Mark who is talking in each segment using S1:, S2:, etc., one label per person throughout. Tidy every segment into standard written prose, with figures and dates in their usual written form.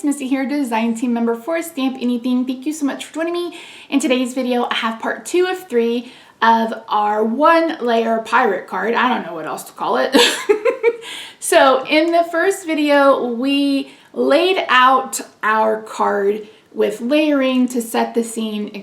S1: Missy here, design team member for Stamp Anything. Thank you so much for joining me. In today's video, I have part 2 of 3 of our 1-layer pirate card. I don't know what else to call it. So in the first video, we laid out our card with layering to set the scene,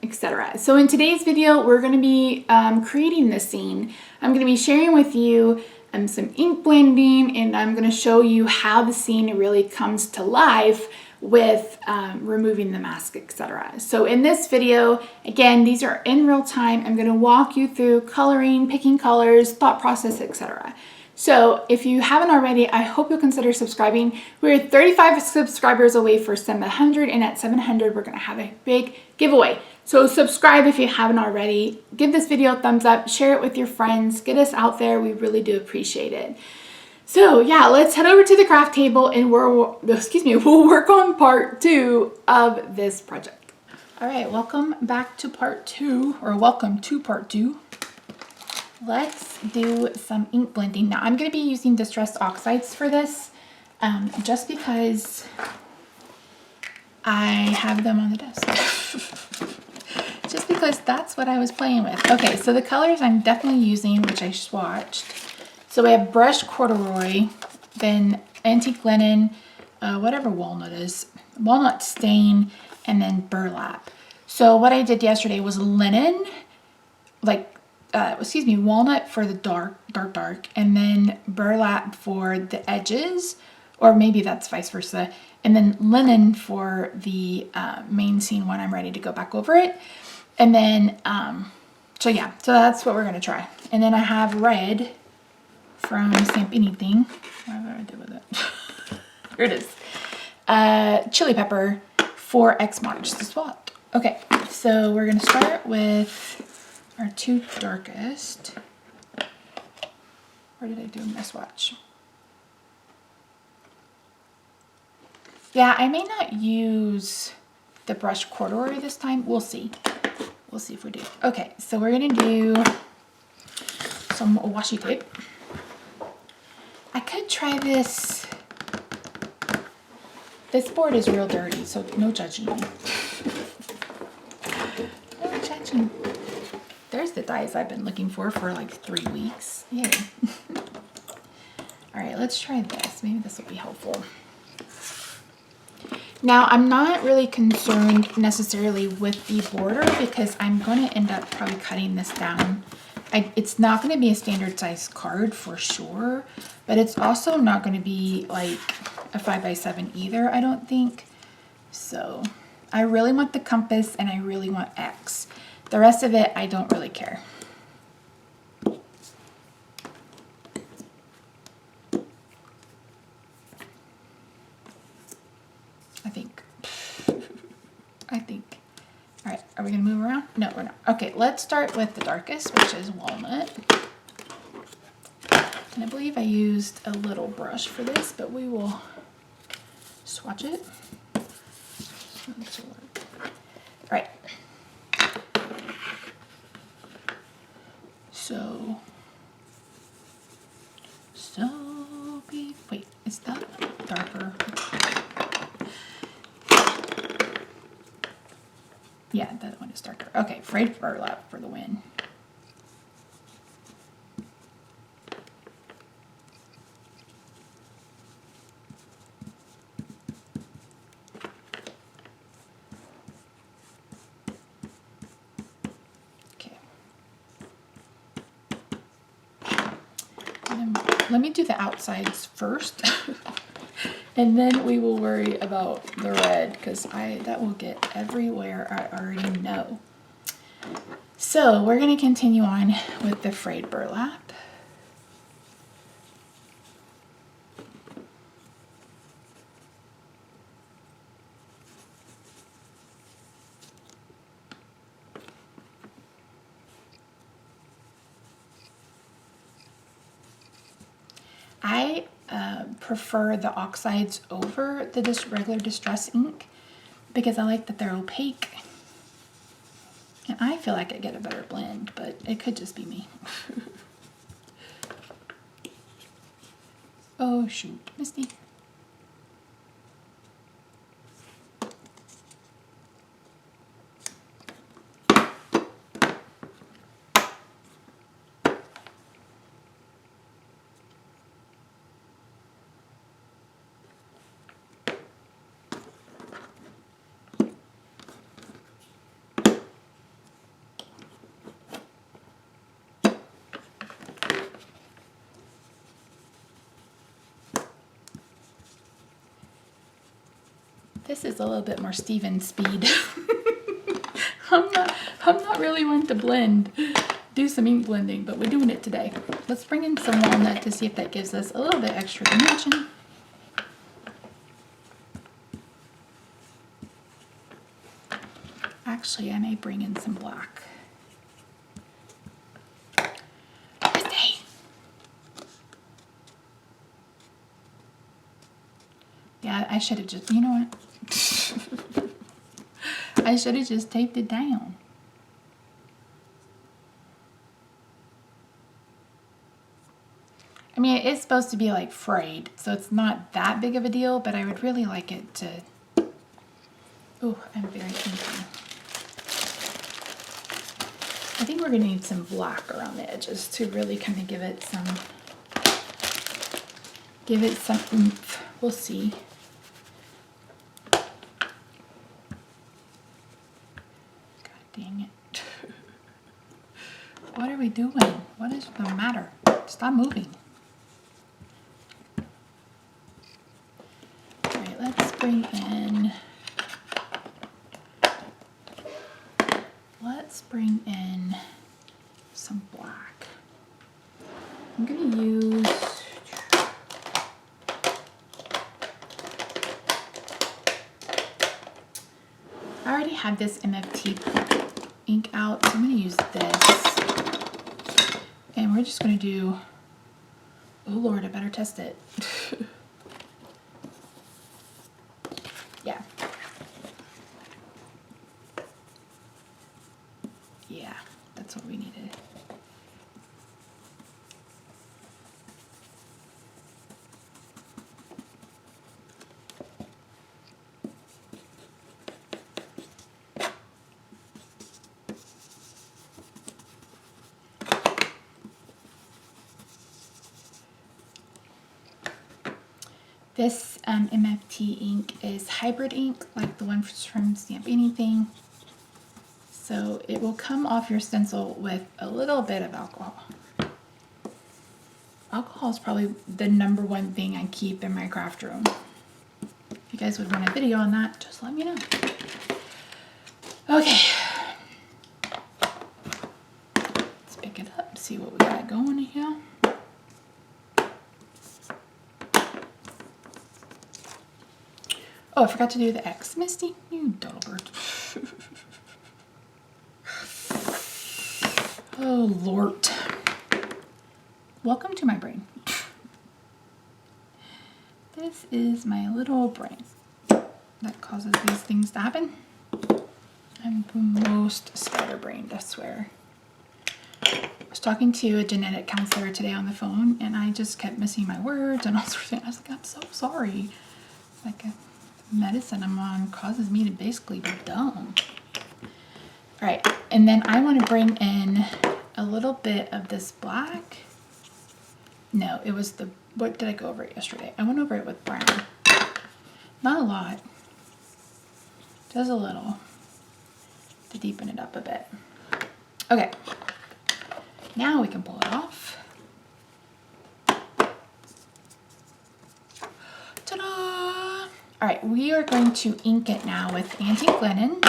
S1: etc. So in today's video, we're going to be creating the scene. I'm going to be sharing with you some ink blending, and I'm going to show you how the scene really comes to life with removing the mask, etc. So in this video, again, these are in real time. I'm going to walk you through coloring, picking colors, thought process, etc. So if you haven't already, I hope you'll consider subscribing. We're 35 subscribers away for 700, and at 700, we're going to have a big giveaway. So subscribe if you haven't already. Give this video a thumbs up, share it with your friends, get us out there. We really do appreciate it. So yeah, let's head over to the craft table and we'll work on part 2 of this project. All right, welcome back to part 2, or welcome to part 2. Let's do some ink blending. Now I'm going to be using distressed oxides for this, just because I have them on the desk. Just because that's what I was playing with. Okay, so the colors I'm definitely using, which I swatched. So we have brushed corduroy, then antique linen, whatever walnut is, walnut stain, and then burlap. So what I did yesterday was linen, walnut for the dark, and then burlap for the edges, or maybe that's vice versa, and then linen for the main scene when I'm ready to go back over it. And then, so that's what we're going to try. And then I have red from Stamp Anything. What did I do with it? Here it is. Chili pepper for X marks the spot. Okay, so we're going to start with our 2 darkest. Where did I do my swatch? Yeah, I may not use the brushed corduroy this time. We'll see. We'll see if we do. Okay, so we're gonna do some washi tape. I could try this. This board is real dirty, so no judging me. No judging. There's the dies I've been looking for like 3 weeks. Yay. All right, let's try this. Maybe this will be helpful. Now, I'm not really concerned necessarily with the border because I'm going to end up probably cutting this down. It's not going to be a standard size card for sure, but it's also not going to be like a 5x7 either, I don't think. So I really want the compass and I really want X. The rest of it, I don't really care. I think. All right, are we gonna move around? No, we're not. Okay, let's start with the darkest, which is walnut. And I believe I used a little brush for this, but we will swatch it. All right. Wait, is that darker? Yeah, that one is darker. Okay, frayed burlap for the win. Okay. Let me do the outsides first. And then we will worry about the red because that will get everywhere I already know. So we're going to continue on with the frayed burlap. I prefer the oxides over the regular distress ink because I like that they're opaque. And I feel like I get a better blend, but it could just be me. Oh shoot, Misty. This is a little bit more Steven speed. I'm not really one to do some ink blending, but we're doing it today. Let's bring in some walnut to see if that gives us a little bit extra dimension. Actually, I may bring in some black. Yeah, I should have just, you know what? I should have just taped it down. I mean, it is supposed to be like frayed, so it's not that big of a deal, but I would really like it to... Oh, I'm very kinky. I think we're going to need some black around the edges to really kind of give it some oomph. We'll see. God dang it. What are we doing? What is the matter? Stop moving. All right, let's bring in... some black. I'm going to use... I already have this MFT ink out, so I'm going to use this. And we're just going to do... Oh Lord, I better test it. Yeah. Yeah, that's what we needed. This MFT ink is hybrid ink, like the one from Stamp Anything. So it will come off your stencil with a little bit of alcohol. Alcohol is probably the #1 thing I keep in my craft room. If you guys would want a video on that, just let me know. Okay. Let's pick it up, see what we got going here. Oh, I forgot to do the X. Misty, you doddle bird. Oh, Lord. Welcome to my brain. This is my little brain that causes these things to happen. I'm the most scatterbrained, I swear. I was talking to a genetic counselor today on the phone, and I just kept missing my words and all sorts of things. I was like, I'm so sorry. Like, medicine I'm on causes me to basically be dumb. All right, and then I want to bring in a little bit of this black. No, it was the, what did I go over it yesterday? I went over it with brown. Not a lot, just a little to deepen it up a bit. Okay, now we can pull it off. Ta-da! All right, we are going to ink it now with antique linen.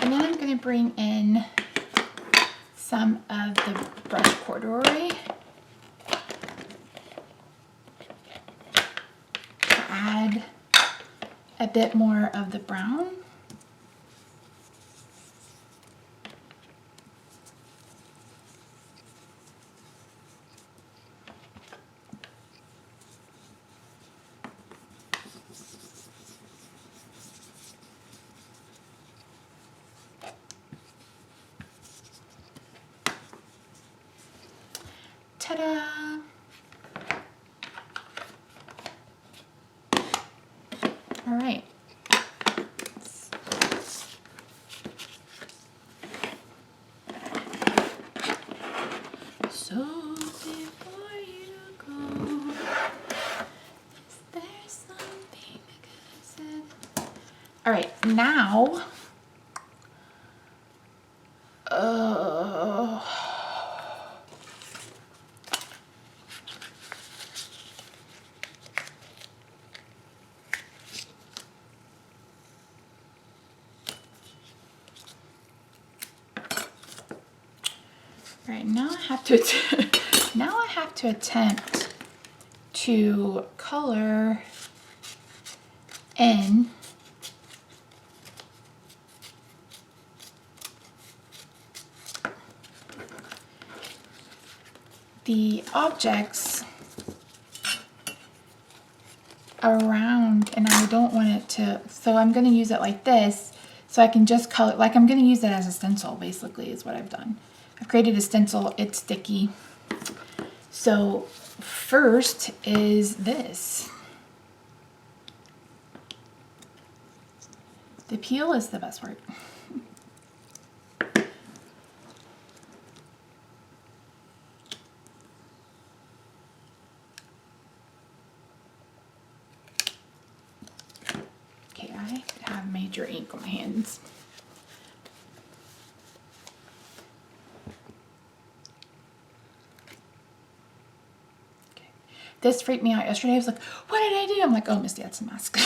S1: And then I'm going to bring in some of the brush corduroy to add a bit more of the brown. Ta-da! All right. So before you go, is there something I could have said? All right, now, all right, now I have to attempt to color in the objects around, and I don't want it to, so I'm going to use it like this so I can just color, like I'm going to use it as a stencil basically is what I've done. I've created a stencil, it's sticky. So first is this. The peel is the best part. Okay, I have major ink on my hands. Okay. This freaked me out yesterday. I was like, what did I do? I'm like, oh, Misty, that's a mask.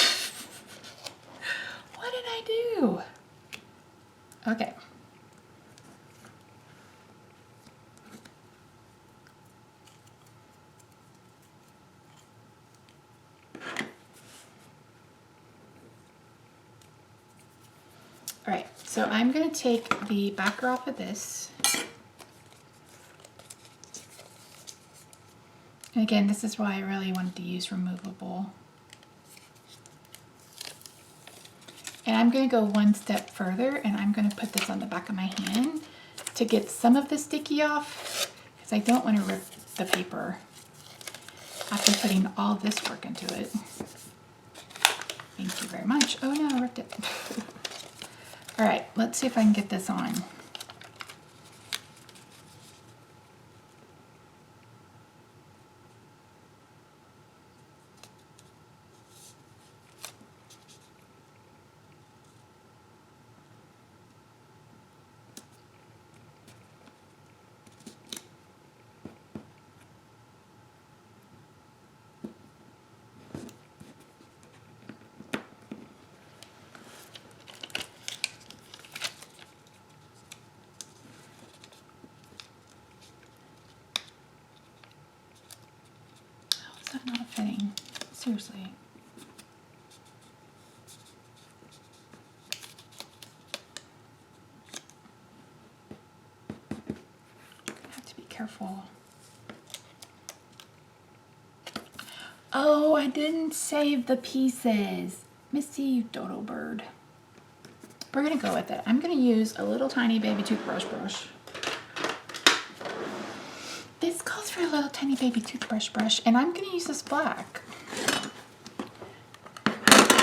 S1: What did I do? Okay. All right, so I'm going to take the backer off of this. And again, this is why I really wanted to use removable. And I'm going to go one step further, and I'm going to put this on the back of my hand to get some of the sticky off, because I don't want to rip the paper after putting all this work into it. Thank you very much. Oh no, I ripped it. All right, let's see if I can get this on. How is that not fitting? Seriously. I have to be careful. Oh, I didn't save the pieces. Missy, you dodo bird. We're gonna go with it. I'm gonna use a little tiny baby toothbrush brush. This calls for a little tiny baby toothbrush brush, and I'm gonna use this black.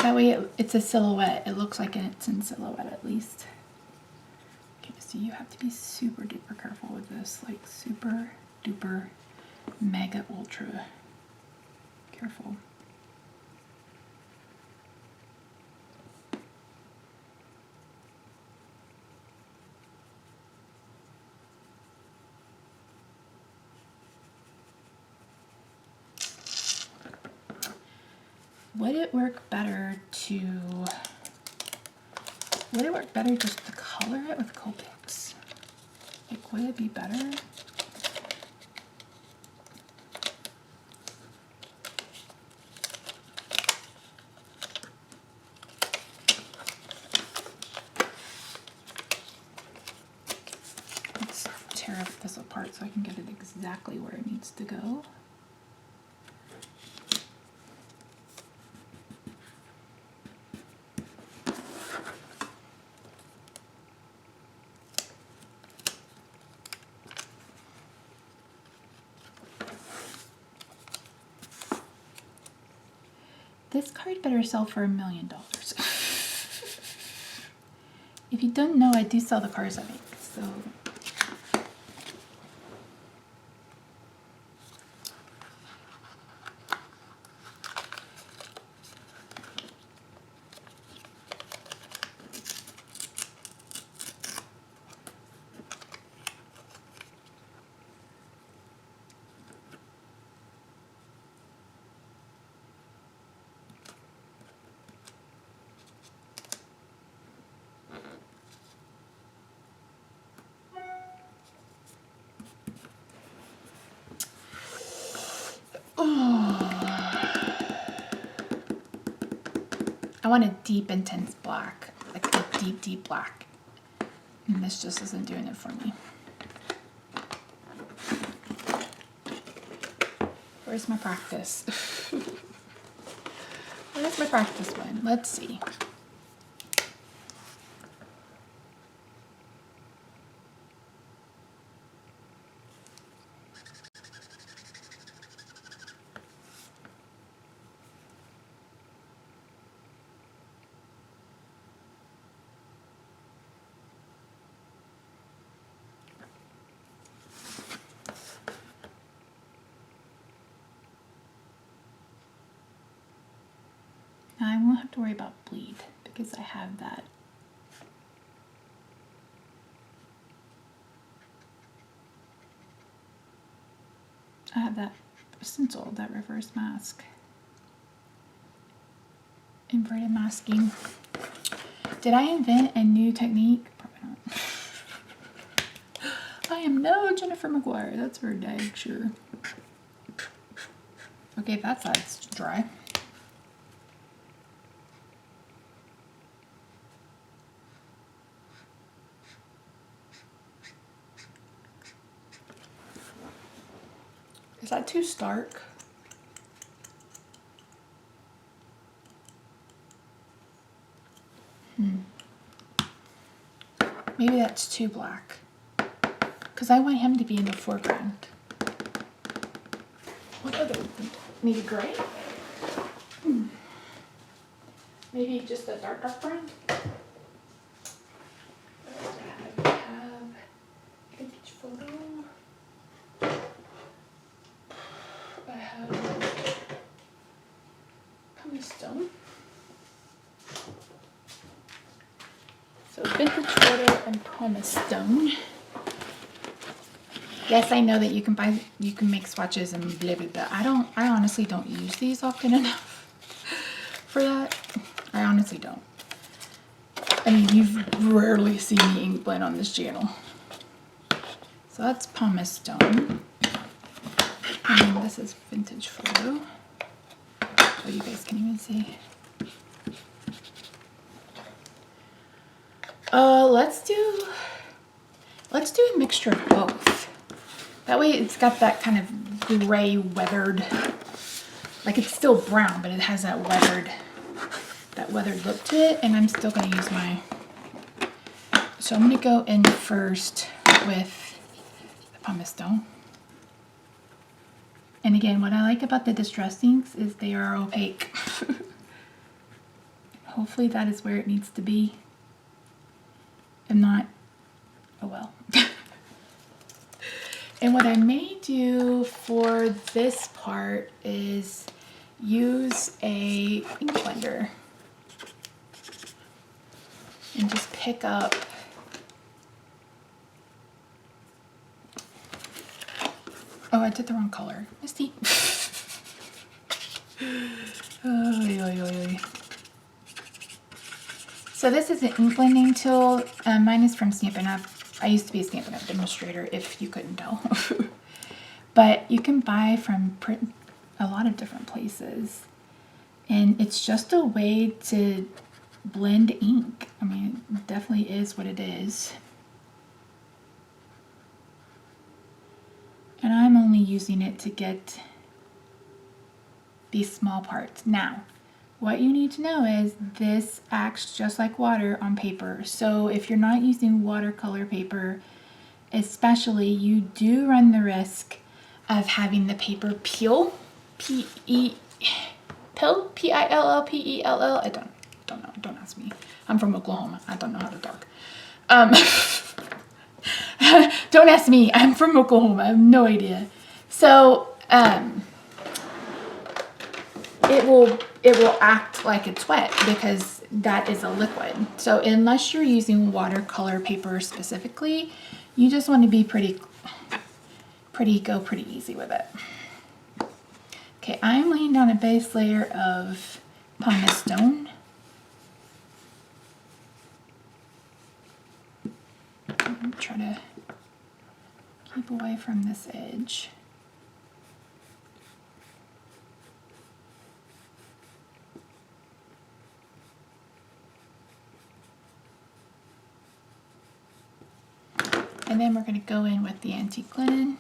S1: That way it's a silhouette. It looks like it's in silhouette at least. Okay, so you have to be super duper careful with this, like super duper mega ultra careful. Would it work better just to color it with Copics? Like, would it be better? Let's tear this apart so I can get it exactly where it needs to go. this card better sell for $1 million. If you don't know, I do sell the cards I make, so. I want a deep, intense black, like a deep, deep black. And this just isn't doing it for me. Where's my practice? Where's my practice one? Let's see. I won't have to worry about bleed because I have that. I have that stencil, that reverse mask. Inverted masking. Did I invent a new technique? Probably not. I am no Jennifer McGuire. That's for dang sure. Okay, that side's dry. Is that too stark? Maybe that's too black. Because I want him to be in the foreground. What other? Maybe gray? Maybe just a dark brown? I have vintage photo. I have pumice stone. So vintage photo and pumice stone. Yes, I know that you can make swatches and blah blah blah. I honestly don't use these often enough for that. I honestly don't. I mean, you've rarely seen me ink blend on this channel. So that's pumice stone. And this is vintage photo. Oh, you guys can even see. Let's do a mixture of both. That way it's got that kind of gray weathered, like it's still brown, but it has that weathered look to it. And I'm still gonna use my, so I'm gonna go in first with the pumice stone. And again, what I like about the distress inks is they are opaque. Hopefully that is where it needs to be. If not, oh well. And what I may do for this part is use a ink blender and just pick up oh, I did the wrong color. Misty. So this is an ink blending tool. Mine is from Stampin' Up. I used to be a Stampin' Up demonstrator, if you couldn't tell. But you can buy from a lot of different places. And it's just a way to blend ink. I mean, it definitely is what it is. And I'm only using it to get these small parts. Now, what you need to know is this acts just like water on paper. So if you're not using watercolor paper, especially, you do run the risk of having the paper peel, Pill? P-I-L-L-P-E-L-L? I don't know. Don't ask me. I'm from Oklahoma. I don't know how to talk. Don't ask me. I'm from Oklahoma. I have no idea. So, it will act like it's wet because that is a liquid. So unless you're using watercolor paper specifically, you just want to be pretty easy with it. Okay, I'm laying down a base layer of pumice stone. Try to keep away from this edge. And then we're going to go in with the antique linen.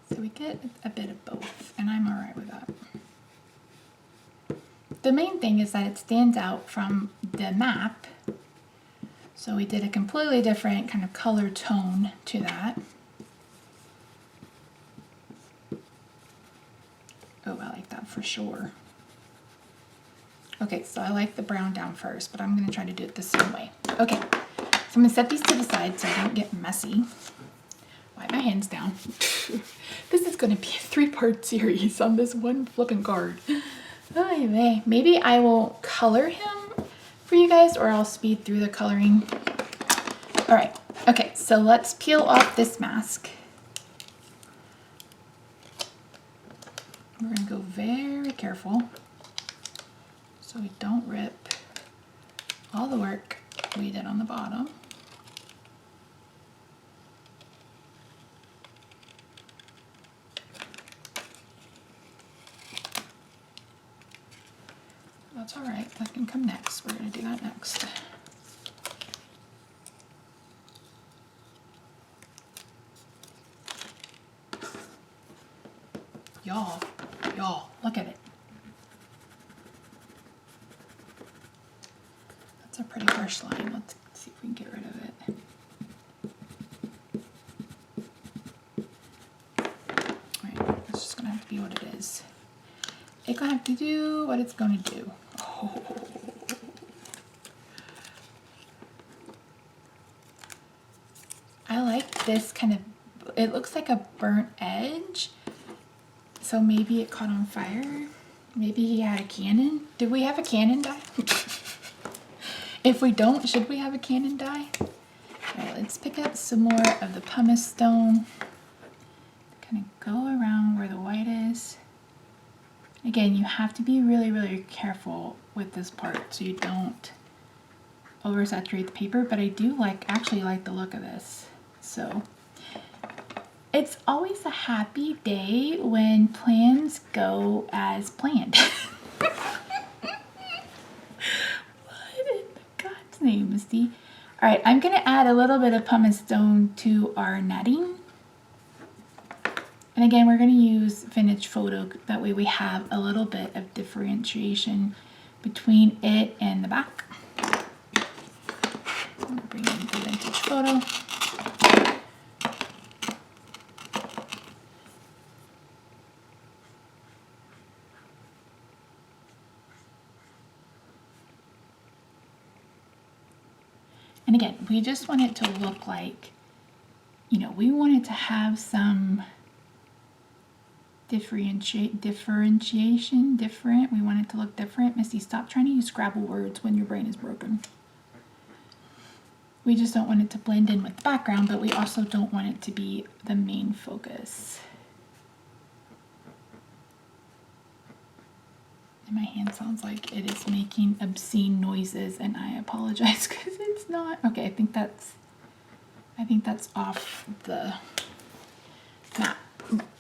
S1: So we get a bit of both, and I'm all right with that. The main thing is that it stands out from the map. So we did a completely different kind of color tone to that. Oh, I like that for sure. Okay, so I like the brown down first, but I'm going to try to do it the same way. Okay, so I'm going to set these to the side so I don't get messy. Wipe my hands down. This is going to be a 3-part series on this one flipping card. Anyway, maybe I will color him for you guys, or I'll speed through the coloring. All right, okay, so let's peel off this mask. We're going to go very careful so we don't rip all the work we did on the bottom. That's all right, that can come next. We're going to do that next. Y'all, look at it. That's a pretty harsh line. Let's see if we can get rid of it. Alright, it's just gonna have to be what it is. It's gonna have to do what it's gonna do. Oh. I like this kind of, it looks like a burnt edge. So maybe it caught on fire. Maybe he had a cannon. Did we have a cannon die? If we don't, should we have a cannon die? All right, let's pick up some more of the pumice stone. Kind of go around where the white is. Again, you have to be really, really careful with this part so you don't oversaturate the paper, but I do actually like the look of this. So it's always a happy day when plans go as planned. What in God's name, Misty? All right, I'm gonna add a little bit of pumice stone to our netting. And again, we're gonna use vintage photo. That way we have a little bit of differentiation between it and the back. I'm gonna bring in the vintage photo. And again, we just want it to look like, you know, we want it to have some different. We want it to look different. Missy, stop trying to use Scrabble words when your brain is broken. We just don't want it to blend in with the background, but we also don't want it to be the main focus. And my hand sounds like it is making obscene noises, and I apologize because it's not. Okay, I think that's off the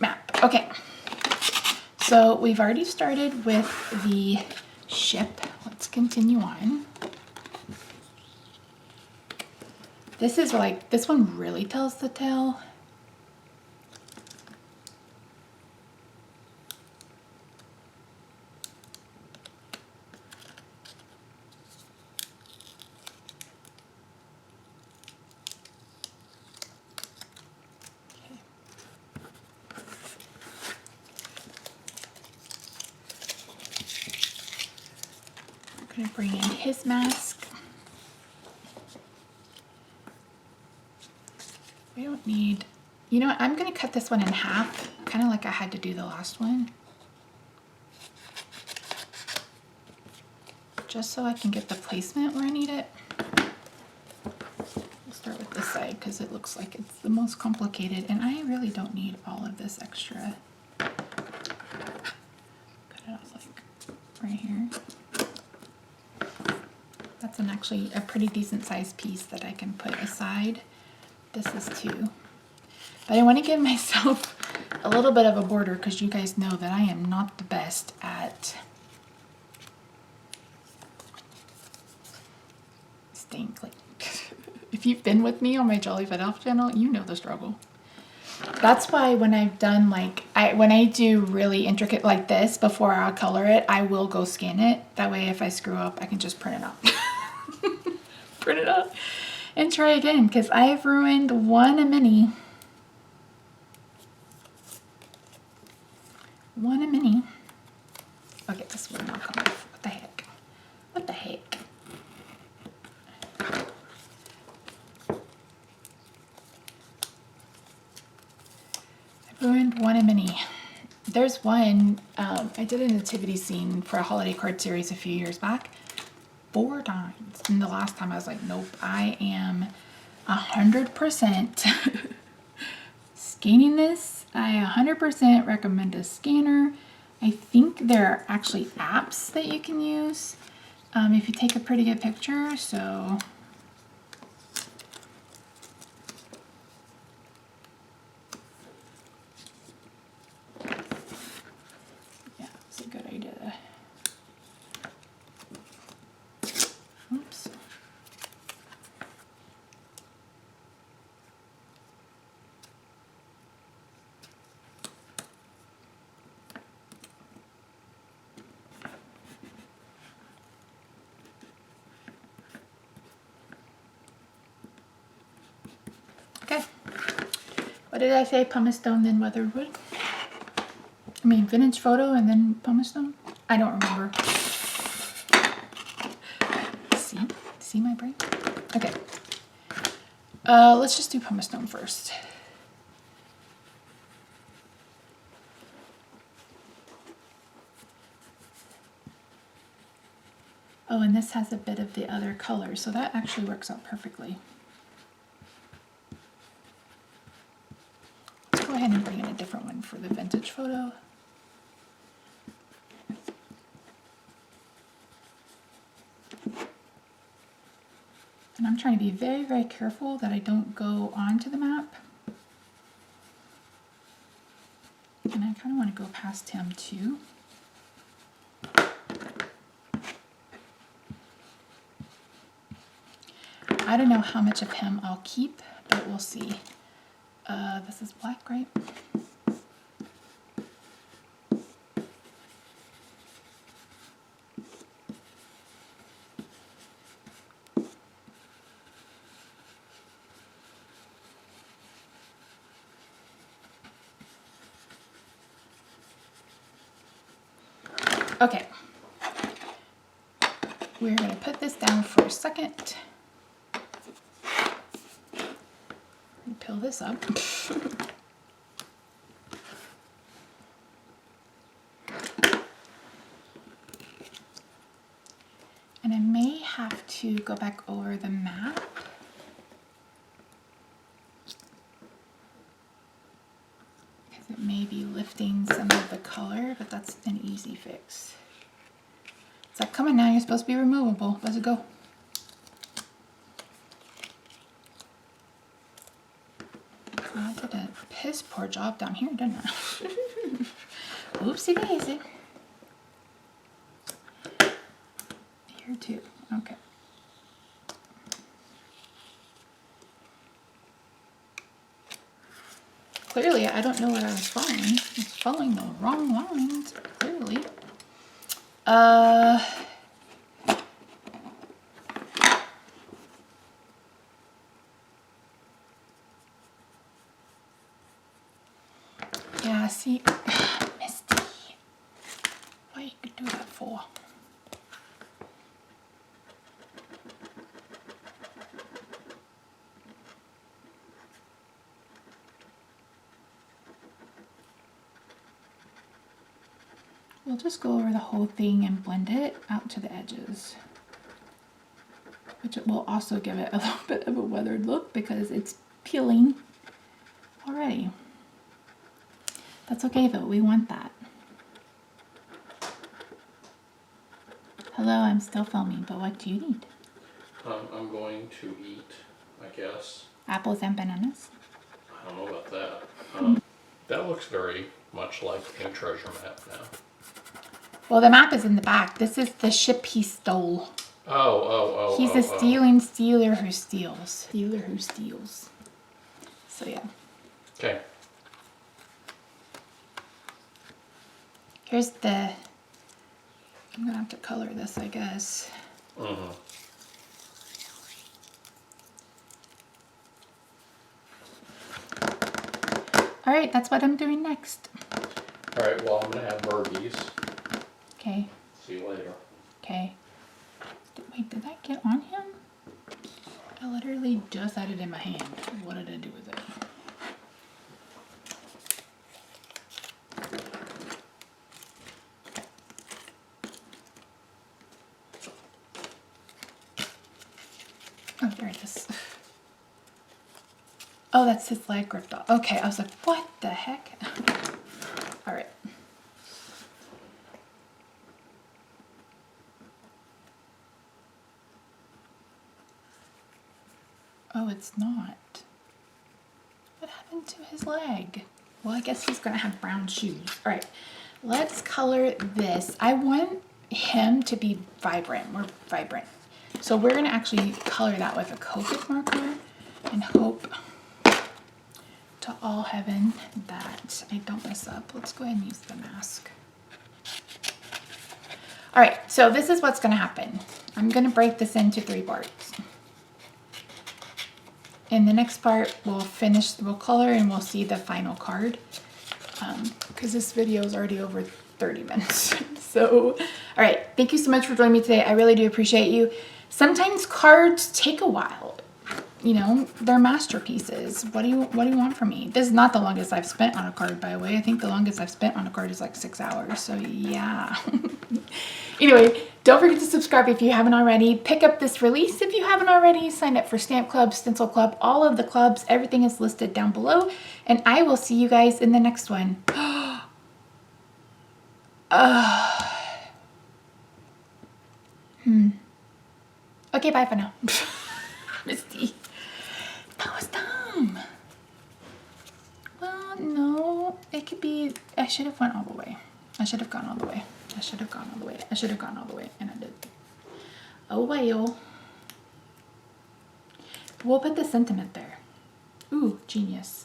S1: map. Okay. So we've already started with the ship. Let's continue on. This is this one really tells the tale. me bring in his mask. We don't need, you know what, I'm gonna cut this one in half, kind of like I had to do the last one. Just so I can get the placement where I need it. We'll start with this side because it looks like it's the most complicated, and I really don't need all of this extra. Cut it off like right here. That's actually a pretty decent sized piece that I can put aside. This is too. But I want to give myself a little bit of a border because you guys know that I am not the best at staying clean. If you've been with me on my Jolly Fit Elf channel, you know the struggle. That's why when I've done when I do really intricate like this before I color it, I will go scan it. That way if I screw up, I can just print it out. Print it out and try again because I've ruined one a many. One a many. Okay, this will not come off. What the heck? What the heck? Ruined one a mini. There's one, I did a nativity scene for a holiday card series a few years back, 4 times. And the last time I was like, nope, I am 100% scanning this. I 100% recommend a scanner. I think there are actually apps that you can use if you take a pretty good picture. So good idea. Oops. Okay. What did I say? Pumice stone, then weathered wood? I mean, vintage photo and then pumice stone? I don't remember. See my brain? Okay. Let's just do pumice stone first. Oh, and this has a bit of the other color, so that actually works out perfectly. Let's go ahead and bring in a different one for the vintage photo. And I'm trying to be very, very careful that I don't go onto the map. And I kind of want to go past him too. I don't know how much of him I'll keep, but we'll see. This is black, right? Okay, we're going to put this down for a second. Peel this up. And I may have to go back over the map. Because it may be lifting some of the color, but that's an easy fix. Is that coming now? You're supposed to be removable. Let's go. I did a piss poor job down here, didn't I? Oopsie daisy. Here too. Okay. Clearly, I don't know what I was following. I was following the wrong lines, clearly. Yeah, see, Misty, what you could do that for? We'll just go over the whole thing and blend it out to the edges, which will also give it a little bit of a weathered look because it's peeling already. That's okay though, we want that. Hello, I'm still filming, but what do you need?
S2: I'm going to eat, I guess.
S1: Apples and bananas?
S2: I don't know about that. That looks very much like a treasure map now.
S1: Well, the map is in the back. This is the ship he stole. He's a stealing stealer who steals. Stealer who steals. So yeah.
S2: Okay.
S1: Here's the... I'm gonna have to color this, I guess.
S2: Mm-hmm.
S1: All right, that's what I'm doing next.
S2: All right, well, I'm gonna have burgies.
S1: Okay.
S2: See you later.
S1: Okay. Wait, did that get on him? I literally just had it in my hand. What did I do with it? Oh, there it is. Oh, that's his leg ripped off. Okay, I was like, what the heck? All right. Oh, it's not. What happened to his leg? Well, I guess he's gonna have brown shoes. All right, let's color this. I want him to be vibrant, more vibrant. So we're gonna actually color that with a Copic marker and hope to all heaven that I don't mess up. Let's go ahead and use the mask. All right, so this is what's gonna happen. I'm gonna break this into 3 parts. In the next part, we'll color and we'll see the final card. Because this video is already over 30 minutes. So, all right, thank you so much for joining me today. I really do appreciate you. Sometimes cards take a while. You know, they're masterpieces. What do you want from me? This is not the longest I've spent on a card, by the way. I think the longest I've spent on a card is like 6 hours. So yeah. Anyway, don't forget to subscribe if you haven't already. Pick up this release if you haven't already. Sign up for Stamp Club, Stencil Club, all of the clubs. Everything is listed down below. And I will see you guys in the next one. Okay, bye for now. Misty. That was dumb. Well, no. It could be... I should have went all the way. I should have gone all the way. I should have gone all the way. I should have gone all the way. And I did. Oh, well. We'll put the sentiment there. Ooh, genius.